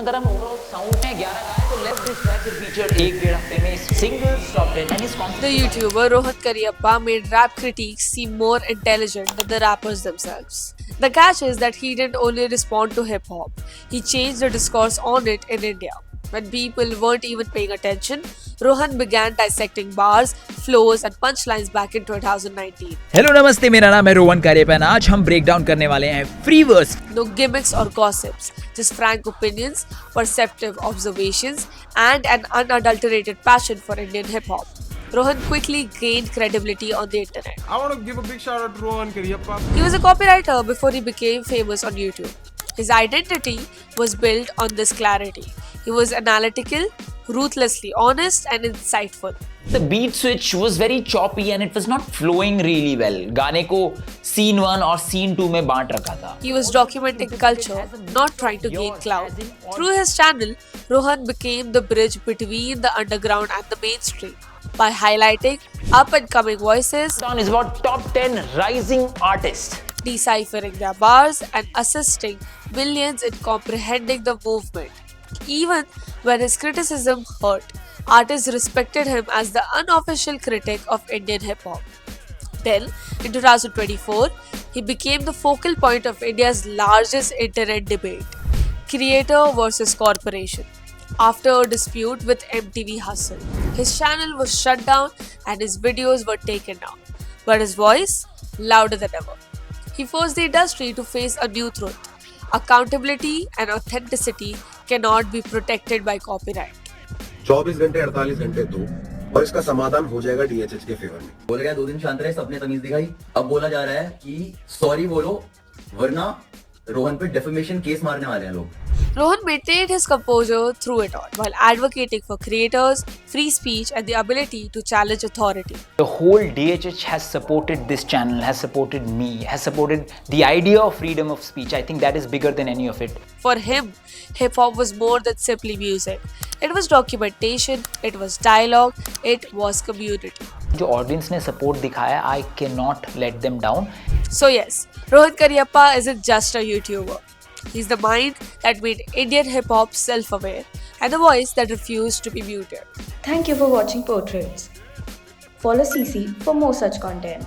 अगर हम overall sound में 11 गाए तो let's this track is featured एक डेढ़ हफ्ते में singles top 10 and is The YouTuber Rohan Kariappa made rap critiques seem more intelligent than the rappers themselves. The catch is that he didn't only respond to hip hop, he changed the discourse on it in India. When people weren't even paying attention, Rohan began dissecting bars, flows, and punchlines back in 2019. Hello नमस्ते, मेरा नाम है रोहन कार्यप्पा। आज हम break down करने वाले हैं free verse. No gimmicks or gossips, just frank opinions, perceptive observations, and an unadulterated passion for Indian hip hop. Rohan quickly gained credibility on the internet. I want to give a big shout out to Rohan Kariappa. He was a copywriter before he became famous on YouTube. His identity was built on this clarity. He was analytical, ruthlessly honest, and insightful. The beat switch was very choppy and it was not flowing really well. गाने को scene 1 और scene 2 में बांट रखा था. He was documenting culture, not trying to gain clout. Through his channel, Rohan became the bridge between the underground and the mainstream by highlighting up-and-coming voices, Down is about top 10 rising artists. deciphering their bars, and assisting millions in comprehending the movement. Even when his criticism hurt, artists respected him as the unofficial critic of Indian hip hop. Then, in 2024, he became the focal point of India's largest internet debate, creator versus corporation. After a dispute with MTV Hustle, his channel was shut down and his videos were taken down. But his voice, louder than ever. He forced the industry to face a new truth. Accountability and authenticity cannot be protected by copyright. 24 घंटे 48 घंटे दो और इसका समाधान हो जाएगा DHH के favour में। बोला गया 2 दिन शांत रहे, सबने तमीज दिखाई। अब बोला जा रहा है कि सॉरी बोलो वरना रोहन पे डेफेमेशन केस मारने वाले हैं लोग। Rohan maintained his composure through it all while advocating for creators, free speech, and the ability to challenge authority. The whole DHH has supported this channel, has supported me, has supported the idea of freedom of speech. I think that is bigger than any of it. For him, hip hop was more than simply music. It was documentation, it was dialogue, it was community. जो audience ने support दिखाया, I cannot let them down. So yes, Rohan Kariappa isn't just a YouTuber. He's the mind that made Indian hip hop self-aware and the voice that refused to be muted. Thank you for watching Portraits. Follow CC for more such content.